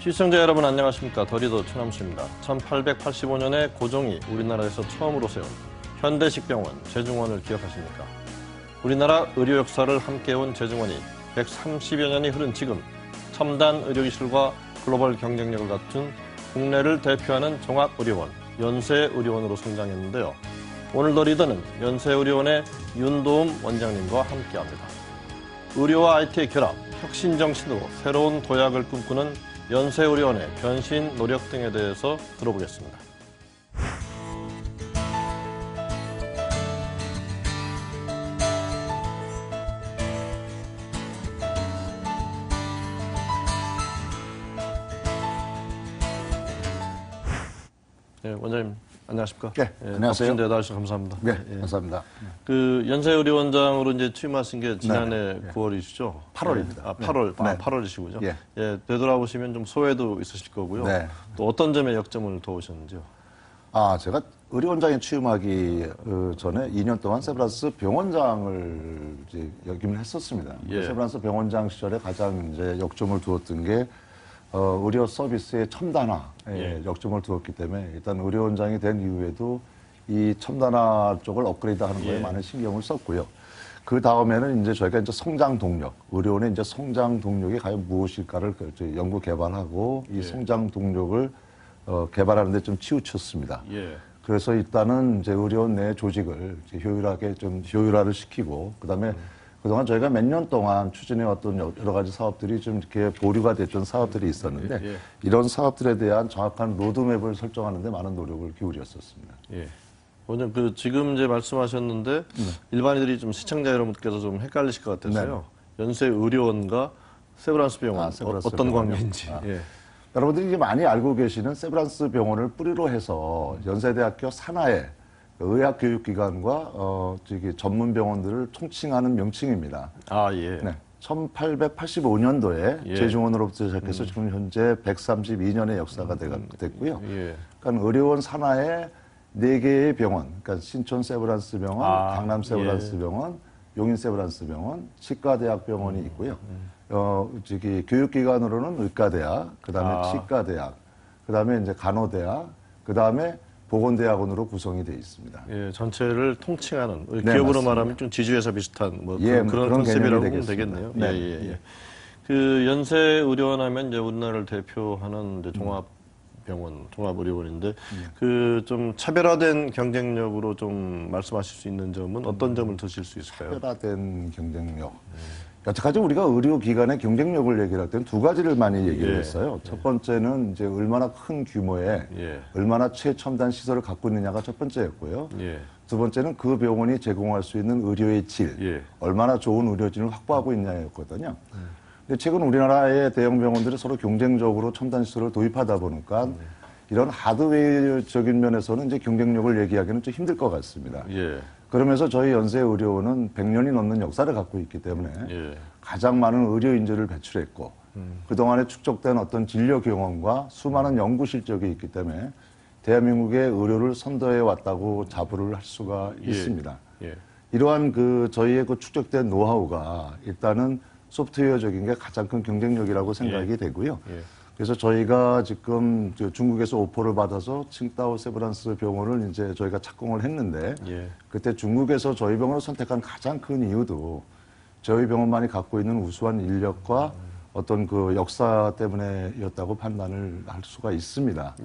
시청자 여러분 안녕하십니까. 더리더 최남수입니다. 1885년에 고종이 우리나라에서 처음으로 세운 현대식 병원 제중원을 기억하십니까? 우리나라 의료 역사를 함께해온 제중원이 130여 년이 흐른 지금 첨단 의료기술과 글로벌 경쟁력을 갖춘 국내를 대표하는 종합의료원, 연세의료원으로 성장했는데요. 오늘 더리더는 연세의료원의 윤도움 원장님과 함께합니다. 의료와 IT의 결합, 혁신 정신으로 새로운 도약을 꿈꾸는 연세의료원의 변신 노력 등에 대해서 들어보겠습니다. 네, 원장님 안녕하십니까? 네, 안녕하세요. 바쁘신데 나와주셔서 감사합니다. 네, 감사합니다. 그 연세의료원장으로 이제 취임하신 게 지난해 9월이시죠? 8월입니다. 아, 8월, 네. 8월이시군요. 예. 예, 되돌아보시면 좀 소외도 있으실 거고요. 네. 또 어떤 점에 역점을 두으셨는지요? 제가 의료원장에 취임하기 전에 2년 동안 세브란스 병원장을 이제 역임을 했었습니다. 예. 세브란스 병원장 시절에 가장 이제 역점을 두었던 게 의료 서비스의 첨단화에 역점을 두었기 때문에 일단 의료원장이 된 이후에도 이 첨단화 쪽을 업그레이드하는 거에 많은 신경을 썼고요. 그 다음에는 이제 저희가 이제 성장 동력, 의료원의 이제 성장 동력이 과연 무엇일까를 연구 개발하고 이 성장 동력을 개발하는 데 좀 치우쳤습니다. 예. 그래서 일단은 이제 의료원 내 조직을 이제 효율하게 좀 효율화를 시키고 그다음에 그동안 저희가 몇 년 동안 추진해왔던 여러 가지 사업들이 좀 이렇게 보류가 됐던 사업들이 있었는데 이런 사업들에 대한 정확한 로드맵을 설정하는 데 많은 노력을 기울였었습니다. 예. 원장님, 그 지금 이제 말씀하셨는데 일반인들이 좀 시청자 여러분께서 좀 헷갈리실 것 같아서요. 연세의료원과 세브란스 병원 세브란스 어떤 병원이요? 관계인지. 예. 여러분들이 이제 많이 알고 계시는 세브란스 병원을 뿌리로 해서 연세대학교 산하의 의학교육기관과 저기 전문 병원들을 총칭하는 명칭입니다. 아, 예. 네. 1885년도에 제중원으로부터 시작해서 지금 현재 132년의 역사가 됐고요. 예. 그러니까 의료원 산하에 4개의 병원, 그러니까 신촌 세브란스 병원, 강남 세브란스 병원, 용인 세브란스 병원, 치과대학병원이 있고요. 저기 교육기관으로는 의과대학, 그다음에 치과대학, 그다음에 이제 간호대학, 그다음에 보건대학원으로 구성이 되어 있습니다. 예, 전체를 통칭하는 네, 기업으로 맞습니다. 말하면 좀 지주회사 비슷한 뭐 예, 그런 그런 컨셉이라고 개념이 보면 되겠습니다. 되겠네요. 네. 예, 예, 예. 그 연세의료원 하면 이제 우리나라를 대표하는 이제 종합병원, 종합의료원인데 그 좀 차별화된 경쟁력으로 좀 말씀하실 수 있는 점은 어떤 점을 드실 수 있을까요? 차별화된 경쟁력. 여태까지 우리가 의료기관의 경쟁력을 얘기할 때는 두 가지를 많이 얘기를 했어요. 첫 번째는 이제 얼마나 큰 규모의 얼마나 최첨단 시설을 갖고 있느냐가 첫 번째였고요. 두 번째는 그 병원이 제공할 수 있는 의료의 질, 얼마나 좋은 의료진을 확보하고 있냐였거든요. 근데 최근 우리나라의 대형 병원들이 서로 경쟁적으로 첨단 시설을 도입하다 보니까 이런 하드웨어적인 면에서는 이제 경쟁력을 얘기하기는 좀 힘들 것 같습니다. 그러면서 저희 연세의료원은 100년이 넘는 역사를 갖고 있기 때문에 가장 많은 의료 인재를 배출했고 그동안에 축적된 어떤 진료 경험과 수많은 연구 실적이 있기 때문에 대한민국의 의료를 선도해 왔다고 자부를 할 수가 있습니다. 이러한 그 저희의 그 축적된 노하우가 일단은 소프트웨어적인 게 가장 큰 경쟁력이라고 생각이 되고요. 그래서 저희가 지금 중국에서 오퍼를 받아서 칭다오 세브란스 병원을 이제 저희가 착공을 했는데 그때 중국에서 저희 병원을 선택한 가장 큰 이유도 저희 병원만이 갖고 있는 우수한 인력과 어떤 그 역사 때문에였다고 판단을 할 수가 있습니다.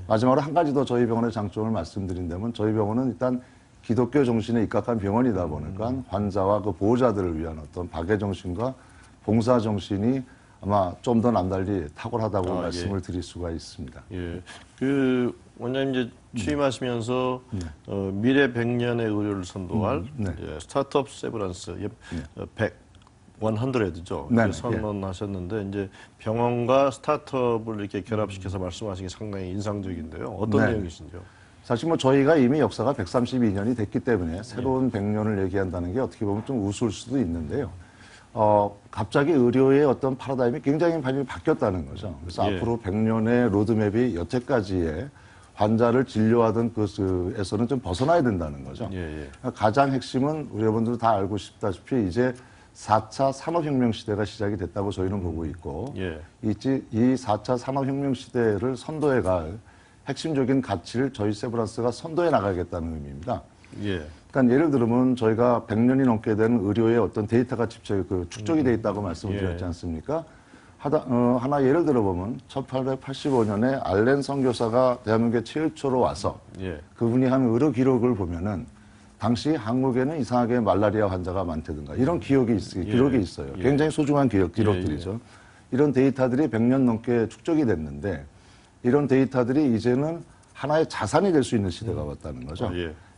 마지막으로 한 가지 더 저희 병원의 장점을 말씀드린다면 저희 병원은 일단 기독교 정신에 입각한 병원이다 보니까 환자와 그 보호자들을 위한 어떤 박애 정신과 봉사 정신이 아마 좀 더 남달리 탁월하다고 말씀을 드릴 수가 있습니다. 그 원장님 이제 취임하시면서 미래 100년의 의료를 선도할 스타트업 세브란스 100죠. 선언하셨는데 이제 병원과 스타트업을 이렇게 결합시켜서 말씀하신 게 상당히 인상적인데요. 어떤 내용이신지요? 사실 뭐 저희가 이미 역사가 132년이 됐기 때문에 새로운 100년을 얘기한다는 게 어떻게 보면 좀 우스울 수도 있는데요. 갑자기 의료의 어떤 파라다임이 굉장히 많이 바뀌었다는 거죠. 그래서 앞으로 100년의 로드맵이 여태까지의 환자를 진료하던 그에서는 좀 벗어나야 된다는 거죠. 가장 핵심은 우리 여러분들 다 알고 싶다시피 이제 4차 산업혁명 시대가 시작이 됐다고 저희는 보고 있고 예. 이 4차 산업혁명 시대를 선도해갈 핵심적인 가치를 저희 세브란스가 선도해 나가겠다는 의미입니다. 예. 그러니까 예를 들면 저희가 100년이 넘게 된 의료의 어떤 데이터가 축적이 돼 있다고 말씀을 드렸지 않습니까? 하나 예를 들어보면 1885년에 알렌 선교사가 대한민국에 최초로 와서 그분이 한 의료 기록을 보면은 당시 한국에는 이상하게 말라리아 환자가 많다든가 이런 기록이 있어요. 굉장히 소중한 기록들이죠. 이런 데이터들이 100년 넘게 축적이 됐는데 이런 데이터들이 이제는 하나의 자산이 될 수 있는 시대가 왔다는 거죠.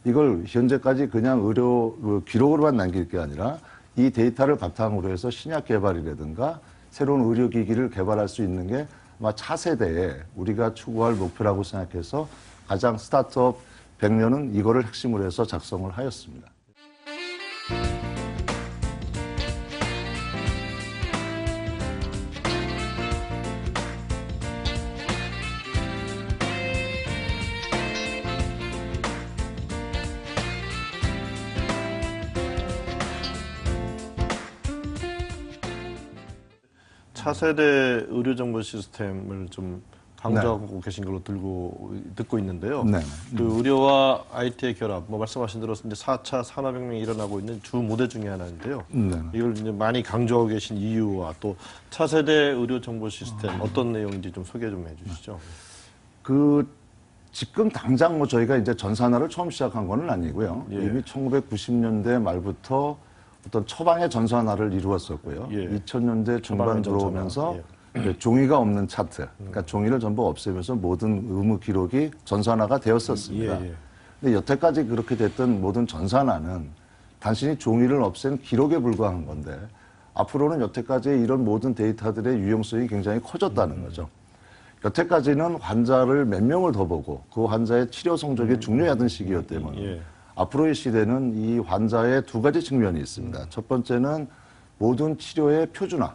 이걸 현재까지 그냥 의료 기록으로만 남길 게 아니라 이 데이터를 바탕으로 해서 신약 개발이라든가 새로운 의료기기를 개발할 수 있는 게 아마 차세대에 우리가 추구할 목표라고 생각해서 가장 스타트업 100년은 이거를 핵심으로 해서 작성을 하였습니다. 차세대 의료정보 시스템을 좀 강조하고 계신 걸로 듣고 있는데요. 그 의료와 IT의 결합, 뭐 말씀하신 대로 이제 4차 산업혁명이 일어나고 있는 주 모델 중에 하나인데요. 이걸 이제 많이 강조하고 계신 이유와 또 차세대 의료정보 시스템 어떤 내용인지 좀 소개 좀 해주시죠. 지금 당장 뭐 저희가 이제 전산화를 처음 시작한 건 아니고요. 이미 1990년대 말부터 어떤 처방의 전산화를 이루었었고요. 2000년대 중반 들어오면서 종이가 없는 차트, 그러니까 종이를 전부 없애면서 모든 의무 기록이 전산화가 되었었습니다. 근데 여태까지 그렇게 됐던 모든 전산화는 단순히 종이를 없앤 기록에 불과한 건데 앞으로는 여태까지 이런 모든 데이터들의 유용성이 굉장히 커졌다는 거죠. 여태까지는 환자를 몇 명을 더 보고 그 환자의 치료 성적이 중요하던 시기였기 때문에 앞으로의 시대는 이 환자의 두 가지 측면이 있습니다. 첫 번째는 모든 치료의 표준화.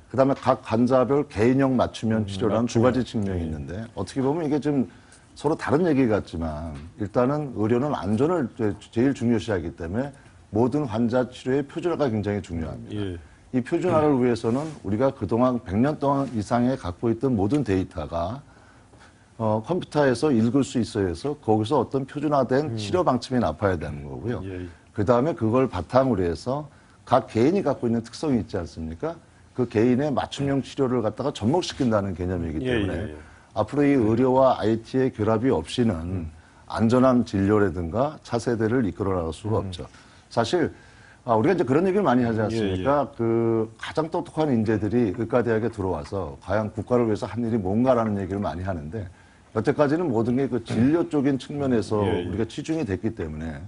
그다음에 각 환자별 개인형 맞춤형 치료라는 두 가지 측면이 있는데 어떻게 보면 이게 좀 서로 다른 얘기 같지만 일단은 의료는 안전을 제일 중요시하기 때문에 모든 환자 치료의 표준화가 굉장히 중요합니다. 이 표준화를 위해서는 우리가 그동안 100년 동안 이상에 갖고 있던 모든 데이터가 컴퓨터에서 읽을 수 있어야 해서 거기서 어떤 표준화된 치료 방침이 나와야 되는 거고요. 그 다음에 그걸 바탕으로 해서 각 개인이 갖고 있는 특성이 있지 않습니까? 그 개인의 맞춤형 치료를 갖다가 접목시킨다는 개념이기 때문에 앞으로 이 의료와 IT의 결합이 없이는 안전한 진료라든가 차세대를 이끌어 나갈 수가 없죠. 사실 우리가 이제 그런 얘기를 많이 하지 않습니까? 그 가장 똑똑한 인재들이 의과대학에 들어와서 과연 국가를 위해서 한 일이 뭔가라는 얘기를 많이 하는데 여태까지는 모든 게 그 진료 쪽인 측면에서 우리가 치중이 됐기 때문에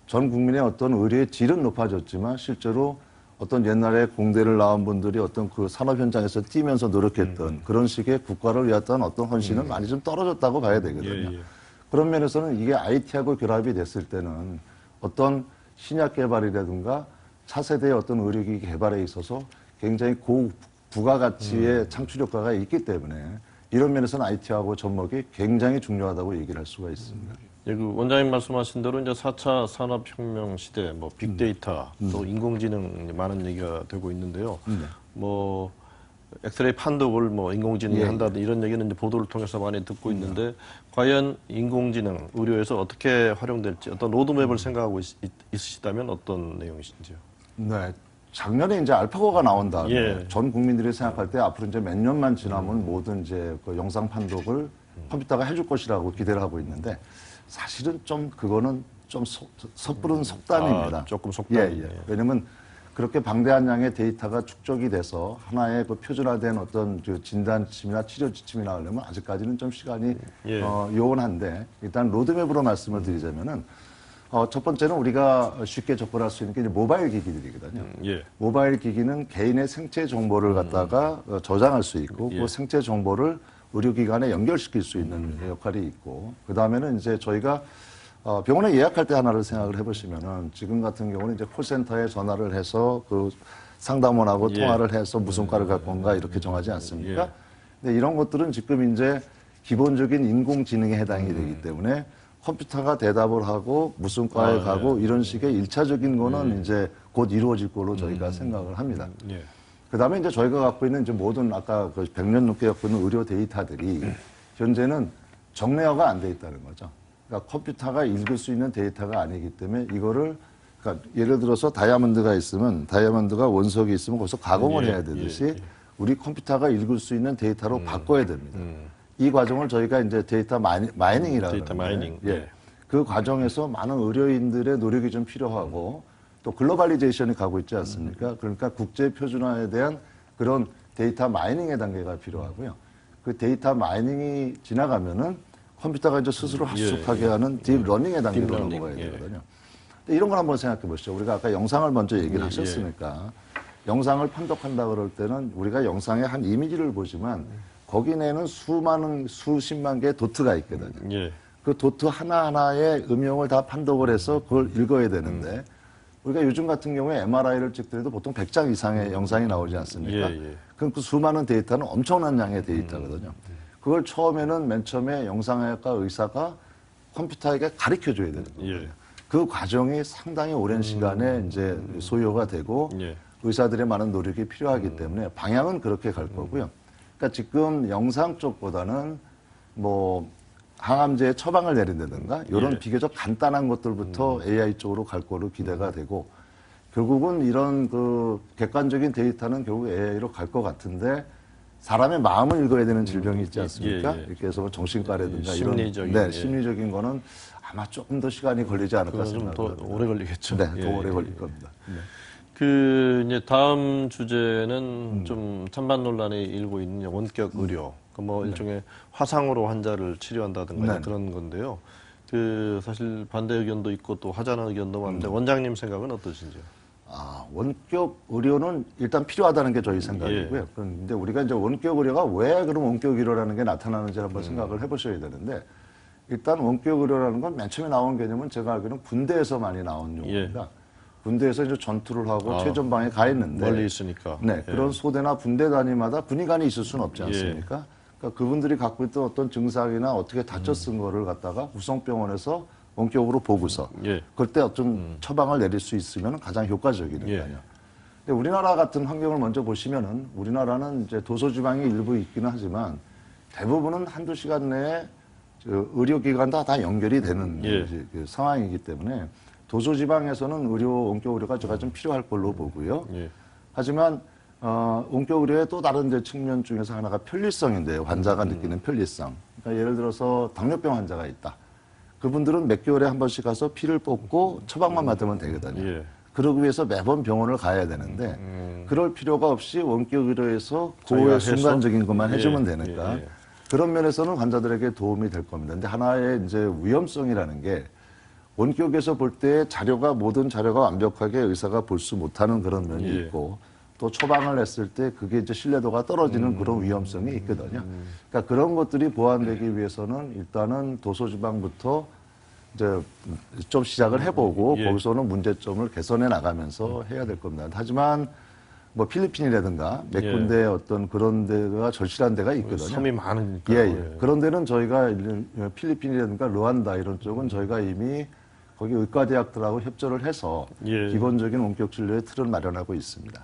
전 국민의 어떤 의료의 질은 높아졌지만 실제로 어떤 옛날에 공대를 나온 분들이 어떤 그 산업 현장에서 뛰면서 노력했던 그런 식의 국가를 위했던 어떤 헌신은 많이 좀 떨어졌다고 봐야 되거든요. 그런 면에서는 이게 IT하고 결합이 됐을 때는 어떤 신약 개발이라든가 차세대의 어떤 의료기기 개발에 있어서 굉장히 고부가가치의 창출 효과가 있기 때문에 이런 면에서는 IT하고 접목이 굉장히 중요하다고 얘기를 할 수가 있습니다. 그 원장님 말씀하신 대로 이제 4차 산업혁명 시대, 뭐 빅데이터, 또 인공지능 많은 얘기가 되고 있는데요. 뭐 엑스레이 판독을 뭐 인공지능이 한다든 이런 얘기는 이제 보도를 통해서 많이 듣고 있는데 과연 인공지능 의료에서 어떻게 활용될지 어떤 로드맵을 생각하고 있으시다면 어떤 내용이신지요? 네. 작년에 이제 알파고가 나온 다음에 전 국민들이 생각할 때 앞으로 이제 몇 년만 지나면 모든 이제 그 영상 판독을 컴퓨터가 해줄 것이라고 기대를 하고 있는데 사실은 좀 그거는 좀 섣부른 속담입니다. 조금 속담. 왜냐면 그렇게 방대한 양의 데이터가 축적이 돼서 하나의 그 표준화된 어떤 그 진단 지침이나 치료 지침이 나오려면 아직까지는 좀 시간이 요원한데 일단 로드맵으로 말씀을 드리자면은 첫 번째는 우리가 쉽게 접근할 수 있는 게 이제 모바일 기기들이거든요. 모바일 기기는 개인의 생체 정보를 갖다가 저장할 수 있고 그 생체 정보를 의료기관에 연결시킬 수 있는 역할이 있고 그 다음에는 이제 저희가 병원에 예약할 때 하나를 생각을 해보시면은 지금 같은 경우는 이제 콜센터에 전화를 해서 그 상담원하고 통화를 해서 무슨 과를 갈 건가 이렇게 정하지 않습니까? 근데 이런 것들은 지금 이제 기본적인 인공지능에 해당이 되기 때문에 컴퓨터가 대답을 하고 무슨 과에 가고 이런 식의 일차적인 거는 이제 곧 이루어질 걸로 저희가 생각을 합니다. 그다음에 이제 저희가 갖고 있는 이제 모든 아까 그 100년 넘게 갖고 있는 의료 데이터들이 현재는 정례화가 안 돼 있다는 거죠. 그러니까 컴퓨터가 읽을 수 있는 데이터가 아니기 때문에 이거를 그러니까 예를 들어서 다이아몬드가 있으면 다이아몬드가 원석이 있으면 거기서 가공을 해야 되듯이 우리 컴퓨터가 읽을 수 있는 데이터로 바꿔야 됩니다. 이 과정을 저희가 이제 데이터 마이닝이라고 데이터 마이닝. 그 과정에서 많은 의료인들의 노력이 좀 필요하고 또 글로벌리제이션이 가고 있지 않습니까? 그러니까 국제 표준화에 대한 그런 데이터 마이닝의 단계가 필요하고요. 그 데이터 마이닝이 지나가면은 컴퓨터가 이제 스스로 학습하게 하는 딥러닝의 단계로 넘어가야 되거든요. 근데 이런 걸 한번 생각해 보시죠. 우리가 아까 영상을 먼저 얘기를 하셨으니까 영상을 판독한다 그럴 때는 우리가 영상의 한 이미지를 보지만 거기 내는 수십만 개의 도트가 있거든요. 그 도트 하나하나의 음영을 다 판독을 해서 그걸 읽어야 되는데 우리가 요즘 같은 경우에 MRI를 찍더라도 보통 100장 이상의 영상이 나오지 않습니까? 그럼 그 수많은 데이터는 엄청난 양의 데이터거든요. 그걸 처음에는 맨 처음에 영상의학과 의사가 컴퓨터에게 가르쳐 줘야 되는 거예요. 그 과정이 상당히 오랜 시간에 이제 소요가 되고 의사들의 많은 노력이 필요하기 때문에 방향은 그렇게 갈 거고요. 그러니까 지금 영상 쪽보다는 뭐 항암제의 처방을 내린다든가 이런 비교적 간단한 것들부터 AI 쪽으로 갈 거로 기대가 되고 결국은 이런 그 객관적인 데이터는 결국 AI로 갈 것 같은데 사람의 마음을 읽어야 되는 질병이 있지 않습니까? 이렇게 해서 뭐 정신과라든가 심리적인, 이런 심리적인 거는 아마 조금 더 시간이 걸리지 않을까 생각합니다. 더 오래 걸리겠죠. 네, 더 오래 걸릴 겁니다. 그 이제 다음 주제는 좀 찬반 논란이 일고 있는 원격 의료, 뭐 일종의 화상으로 환자를 치료한다든가 그런 건데요. 그 사실 반대 의견도 있고 또 하자는 의견도 많은데 원장님 생각은 어떠신지요? 원격 의료는 일단 필요하다는 게 저희 생각이고요. 그런데 우리가 이제 원격 의료가 왜 그럼 원격 의료라는 게 나타나는지 한번 생각을 해보셔야 되는데 일단 원격 의료라는 건 맨 처음에 나온 개념은 제가 알기로는 군대에서 많이 나온 용어입니다. 군대에서 이제 전투를 하고 최전방에 가 있는데 멀리 있으니까. 네, 그런 소대나 분대 단위마다 군의관이 있을 수는 없지 않습니까? 그러니까 그분들이 갖고 있던 어떤 증상이나 어떻게 다쳤은 거를 갖다가 구성병원에서 원격으로 보고서 그때 어떤 처방을 내릴 수 있으면 가장 효과적이니까요. 근데 우리나라 같은 환경을 먼저 보시면은 우리나라는 이제 도서지방이 일부 있기는 하지만 대부분은 한두 시간 내에 의료기관과 다 연결이 되는 그 상황이기 때문에 도서지방에서는 원격 의료가 제가 좀 필요할 걸로 보고요. 하지만 원격 의료의 또 다른 이제 측면 중에서 하나가 편리성인데요. 환자가 느끼는 편리성. 그러니까 예를 들어서 당뇨병 환자가 있다. 그분들은 몇 개월에 한 번씩 가서 피를 뽑고 처방만 받으면 되거든요. 그러기 위해서 매번 병원을 가야 되는데 그럴 필요가 없이 원격 의료에서 그의 순간적인 것만 해주면 되니까 그런 면에서는 환자들에게 도움이 될 겁니다. 근데 하나의 이제 위험성이라는 게 원격에서 볼 때 모든 자료가 완벽하게 의사가 볼 수 못하는 그런 면이 있고 또 처방을 했을 때 그게 이제 신뢰도가 떨어지는 그런 위험성이 있거든요. 그러니까 그런 것들이 보완되기 위해서는 일단은 도서지방부터 이제 좀 시작을 해보고 거기서는 문제점을 개선해 나가면서 해야 될 겁니다. 하지만 뭐 필리핀이라든가 몇 군데 어떤 그런 데가 절실한 데가 있거든요. 섬이 많으니까. 그런 데는 저희가 필리핀이라든가 르완다 이런 쪽은 저희가 이미 거기 의과대학들하고 협조를 해서 기본적인 원격 진료의 틀을 마련하고 있습니다.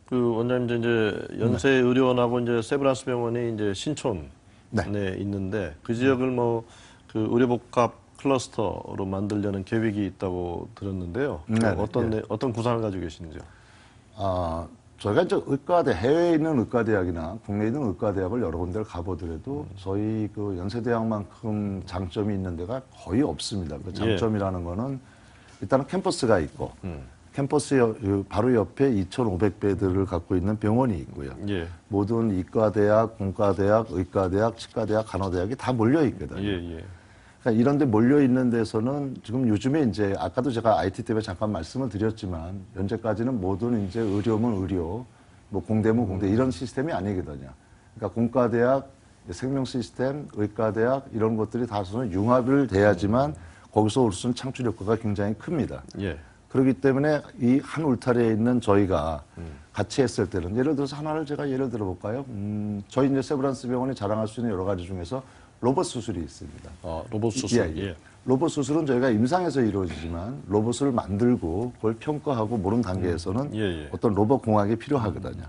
그 원장님 이제 연세의료원하고 이제 세브란스 병원이 이제 신촌에 있는데 그 지역을 뭐 그 의료복합 클러스터로 만들려는 계획이 있다고 들었는데요. 어떤 구상을 가지고 계시는지요? 저희가 이제 해외에 있는 의과대학이나 국내에 있는 의과대학을 여러 군데를 가보더라도 저희 그 연세대학만큼 장점이 있는 데가 거의 없습니다. 그 장점이라는 거는 일단은 캠퍼스가 있고 캠퍼스 바로 옆에 2,500배들을 갖고 있는 병원이 있고요. 모든 이과대학, 공과대학, 의과대학, 치과대학, 간호대학이 다 몰려 있거든요. 그러니까 이런 데 몰려 있는 데서는 지금 요즘에 이제 아까도 제가 IT 때문에 잠깐 말씀을 드렸지만 현재까지는 모든 이제 의료면 의료, 뭐 공대면 공대 이런 시스템이 아니거든요. 그러니까 공과대학, 생명 시스템, 의과대학 이런 것들이 다소는 융합을 돼야지만 거기서 올 수 있는 창출 효과가 굉장히 큽니다. 그렇기 때문에 이 한 울타리에 있는 저희가 같이 했을 때는 예를 들어서 하나를 제가 예를 들어 볼까요? 저희 이제 세브란스 병원이 자랑할 수 있는 여러 가지 중에서 로봇 수술이 있습니다. 로봇 수술. 예, 예. 로봇 수술은 저희가 임상에서 이루어지지만 로봇을 만들고 그걸 평가하고 모르는 단계에서는 어떤 로봇 공학이 필요하거든요.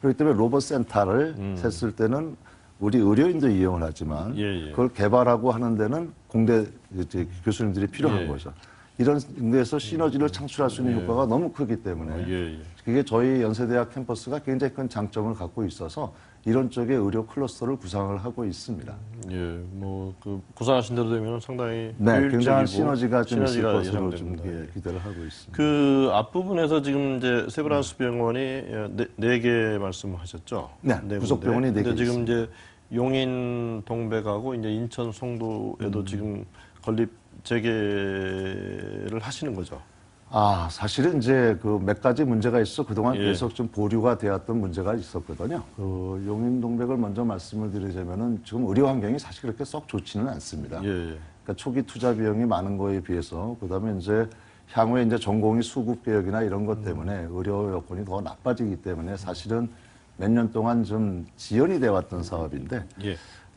그렇기 때문에 로봇 센터를 셌을 때는 우리 의료인도 이용을 하지만 그걸 개발하고 하는 데는 공대 이제 교수님들이 필요한 거죠. 이런 데서 시너지를 창출할 수 있는 효과가 너무 크기 때문에 그게 저희 연세대학 캠퍼스가 굉장히 큰 장점을 갖고 있어서 이런 쪽의 의료 클러스터를 구상을 하고 있습니다. 예, 뭐 그 구상하신 대로 되면 상당히 굉장한 시너지가 좀 있을 것으로 좀 기대를 하고 있습니다. 그 앞부분에서 지금 이제 세브란스 병원이 네 개 말씀하셨죠? 네, 부속병원이 4개 지금 있습니다. 이제 용인 동백하고 이제 인천 송도에도 지금 건립 재개를 하시는 거죠? 사실은 이제 그 몇 가지 문제가 있어 그동안 계속 좀 보류가 되었던 문제가 있었거든요. 그 용인 동백을 먼저 말씀을 드리자면은 지금 의료 환경이 사실 그렇게 썩 좋지는 않습니다. 그러니까 초기 투자 비용이 많은 거에 비해서 그다음에 이제 향후에 이제 전공의 수급 개혁이나 이런 것 때문에 의료 여건이 더 나빠지기 때문에 사실은 몇 년 동안 좀 지연이 되어 왔던 사업인데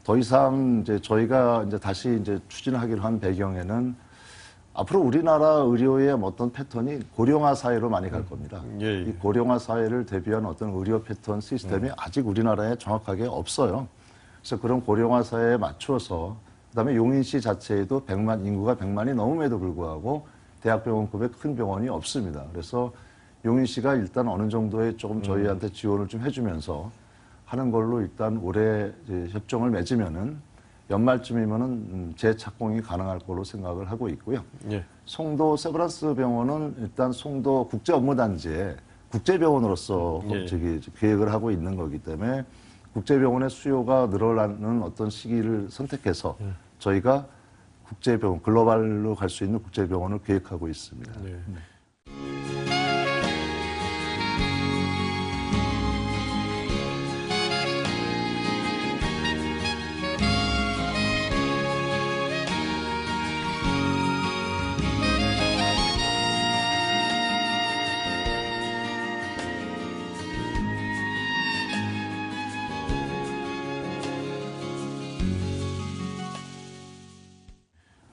더 이상 이제 저희가 이제 다시 이제 추진하기로 한 배경에는 앞으로 우리나라 의료의 어떤 패턴이 고령화 사회로 많이 갈 겁니다. 이 고령화 사회를 대비한 어떤 의료 패턴 시스템이 아직 우리나라에 정확하게 없어요. 그래서 그런 고령화 사회에 맞춰서 그다음에 용인시 자체에도 인구가 100만이 넘음에도 불구하고 대학병원급의 큰 병원이 없습니다. 그래서 용인시가 일단 어느 정도의 조금 저희한테 지원을 좀 해주면서 하는 걸로 일단 올해 이제 협정을 맺으면은 연말쯤이면은 재착공이 가능할 걸로 생각을 하고 있고요. 송도 세브란스 병원은 일단 송도 국제업무단지에 국제병원으로서 계획을 하고 있는 거기 때문에 국제병원의 수요가 늘어나는 어떤 시기를 선택해서 저희가 국제병원, 글로벌로 갈 수 있는 국제병원을 계획하고 있습니다.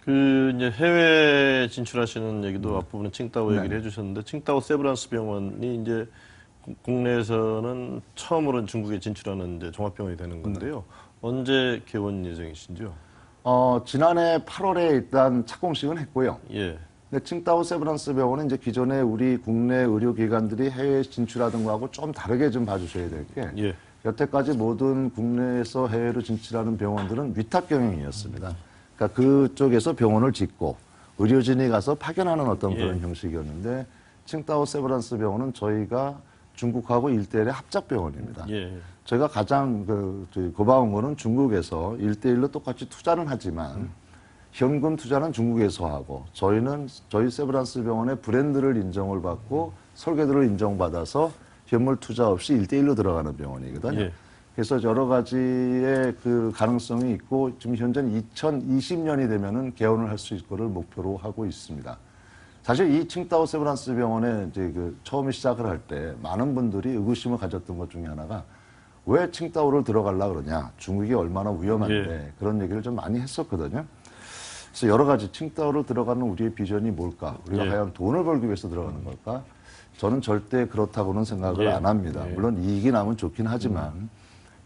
그 이제 해외 진출하시는 얘기도 앞부분에 칭따오 얘기를 해주셨는데 칭따오 세브란스 병원이 이제 국내에서는 처음으로 중국에 진출하는 이제 종합병원이 되는 건데요. 언제 개원 예정이신지요? 지난해 8월에 일단 착공식은 했고요. 근데 칭따오 세브란스 병원은 이제 기존에 우리 국내 의료기관들이 해외 진출하던 거하고 좀 다르게 좀 봐주셔야 될 게 여태까지 모든 국내에서 해외로 진출하는 병원들은 위탁 경영이었습니다. 그러니까 그쪽에서 병원을 짓고 의료진이 가서 파견하는 어떤 그런 형식이었는데 칭따오 세브란스 병원은 저희가 중국하고 1대1의 합작병원입니다. 저희가 가장 고마운 거는 중국에서 1대1로 똑같이 투자는 하지만 현금 투자는 중국에서 하고 저희 세브란스 병원의 브랜드를 인정을 받고 설계도를 인정받아서 현물 투자 없이 1대1로 들어가는 병원이거든요. 그래서 여러 가지의 그 가능성이 있고 지금 현재는 2020년이 되면은 개원을 할 수 있을 거를 목표로 하고 있습니다. 사실 이 칭따오 세브란스 병원에 이제 처음에 시작을 할 때 많은 분들이 의구심을 가졌던 것 중에 하나가 왜 칭따오를 들어가려고 그러냐. 중국이 얼마나 위험한데 그런 얘기를 좀 많이 했었거든요. 그래서 여러 가지 칭따오를 들어가는 우리의 비전이 뭘까? 우리가 과연 돈을 벌기 위해서 들어가는 걸까? 저는 절대 그렇다고는 생각을 안 합니다. 물론 이익이 나면 좋긴 하지만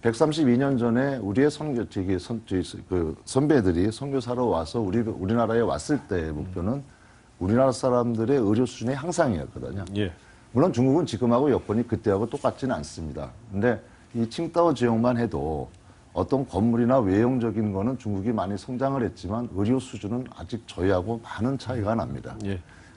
132년 전에 우리의 선배들이 선교사로 와서 우리나라에 왔을 때의 목표는 우리나라 사람들의 의료 수준의 향상이었거든요. 물론 중국은 지금하고 여건이 그때하고 똑같지는 않습니다. 근데 이 칭따오 지역만 해도 어떤 건물이나 외형적인 거는 중국이 많이 성장을 했지만 의료 수준은 아직 저희하고 많은 차이가 납니다.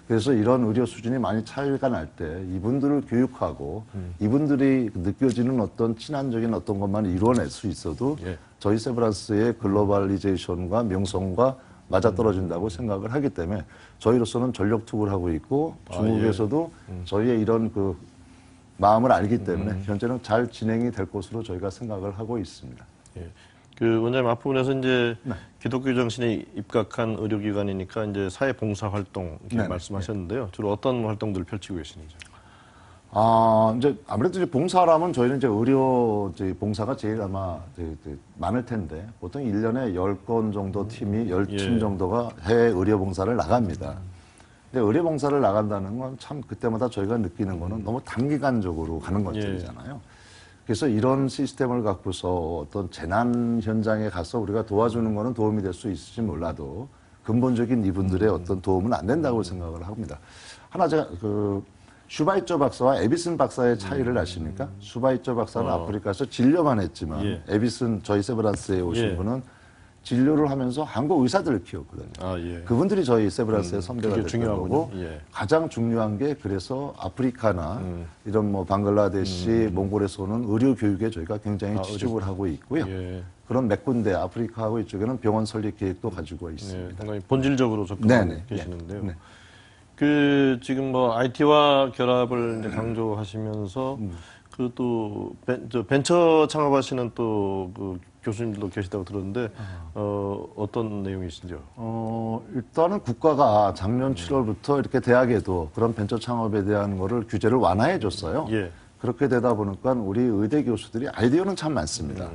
그래서 이런 의료 수준이 많이 차이가 날 때 이분들을 교육하고 이분들이 느껴지는 어떤 친환적인 어떤 것만 이루어낼 수 있어도 저희 세브란스의 글로벌리제이션과 명성과 맞아떨어진다고 생각을 하기 때문에 저희로서는 전력 투구를 하고 있고 중국에서도 저희의 이런 그 마음을 알기 때문에 현재는 잘 진행이 될 것으로 저희가 생각을 하고 있습니다. 그 원장님 앞부분에서 이제 기독교 정신에 입각한 의료기관이니까 이제 사회봉사 활동 이렇게 말씀하셨는데요. 주로 어떤 활동들을 펼치고 계시는지요? 이제 아무래도 이제 봉사라면 저희는 이제 의료 봉사가 제일 아마 많을 텐데 보통 1년에 10건 정도 팀이 10팀 정도가 해외 의료 봉사를 나갑니다. 근데 의료 봉사를 나간다는 건 참 그때마다 저희가 느끼는 거는 너무 단기간적으로 가는 것들이잖아요. 그래서 이런 시스템을 갖고서 어떤 재난 현장에 가서 우리가 도와주는 거는 도움이 될 수 있을지 몰라도 근본적인 이분들의 어떤 도움은 안 된다고 생각을 합니다. 하나 제가 슈바이처 박사와 에비슨 박사의 차이를 아십니까? 슈바이처 박사는 아프리카에서 진료만 했지만 에비슨 저희 세브란스에 오신 분은 진료를 하면서 한국 의사들을 키웠거든요. 그분들이 저희 세브란스의 선배가 됐던 거고 가장 중요한 게 그래서 아프리카나 이런 뭐 방글라데시, 몽골에서 오는 의료 교육에 저희가 굉장히 치중을 하고 있고요. 그런 몇 군데 아프리카하고 이쪽에는 병원 설립 계획도 가지고 있습니다. 상당히 본질적으로 접근하고 계시는데요. 지금 뭐 IT와 결합을 이제 강조하시면서 또 벤처 창업하시는 또 교수님들도 계시다고 들었는데 어떤 내용이신지요? 일단은 국가가 작년 7월부터 이렇게 대학에도 그런 벤처 창업에 대한 거를 규제를 완화해 줬어요. 그렇게 되다 보니까 우리 의대 교수들이 아이디어는 참 많습니다.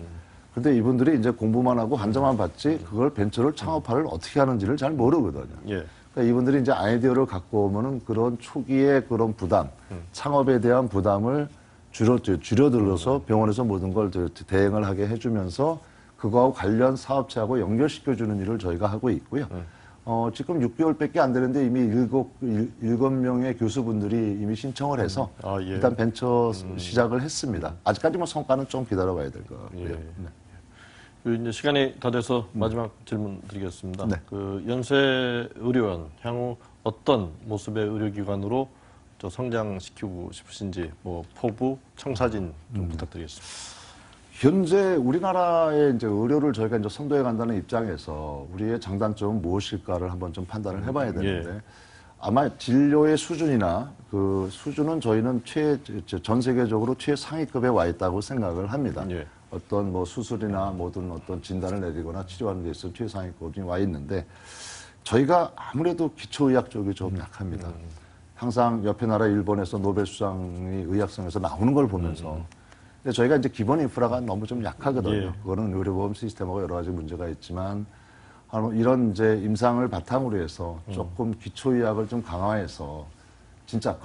그런데 이분들이 이제 공부만 하고 한자만 받지 그걸 벤처를 창업화를 어떻게 하는지를 잘 모르거든요. 그러니까 이분들이 이제 아이디어를 갖고 오면은 그런 초기의 그런 부담, 창업에 대한 부담을 줄여들어서 병원에서 모든 걸 대행을 하게 해주면서 그거하고 관련 사업체하고 연결시켜주는 일을 저희가 하고 있고요. 지금 6개월밖에 안 되는데 이미 7명의 교수분들이 이미 신청을 해서 일단 벤처 시작을 했습니다. 아직까지 뭐 성과는 좀 기다려봐야 될 것 같고요. 이제 시간이 다 돼서 마지막 질문 드리겠습니다. 연세의료원 향후 어떤 모습의 의료기관으로 성장시키고 싶으신지 뭐 포부, 청사진 좀 부탁드리겠습니다. 현재 우리나라의 이제 의료를 저희가 이제 선도해 간다는 입장에서 우리의 장단점은 무엇일까를 한번 좀 판단을 해봐야 되는데 아마 진료의 수준이나 그 수준은 저희는 전 세계적으로 최상위급에 와 있다고 생각을 합니다. 어떤 뭐 수술이나 모든 어떤 진단을 내리거나 치료하는 데 있어서 최상위급이 와 있는데 저희가 아무래도 기초의학 쪽이 좀 약합니다. 항상 옆에 나라 일본에서 노벨 수상이 의학성에서 나오는 걸 보면서 근데 저희가 이제 기본 인프라가 너무 좀 약하거든요. 그거는 의료보험 시스템하고 여러 가지 문제가 있지만 이런 이제 임상을 바탕으로 해서 조금 기초의학을 좀 강화해서 진짜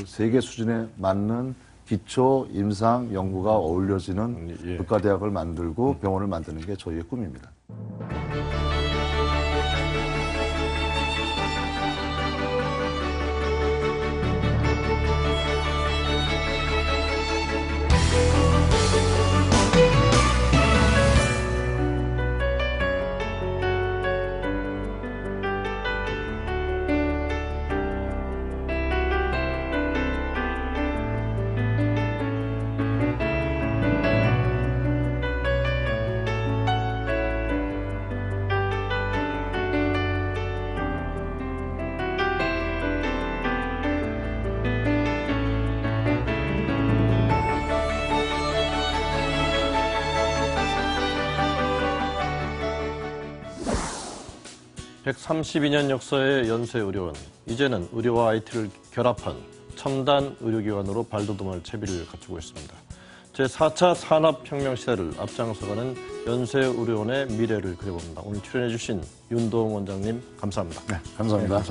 세계 수준에 맞는 기초 임상 연구가 어울려지는 국가대학을 만들고 병원을 만드는 게 저희의 꿈입니다. 132년 역사의 연세의료원, 이제는 의료와 IT를 결합한 첨단 의료기관으로 발돋움할 채비를 갖추고 있습니다. 제4차 산업혁명 시대를 앞장서가는 연세의료원의 미래를 그려봅니다. 오늘 출연해 주신 윤도웅 원장님 감사합니다. 네, 감사합니다.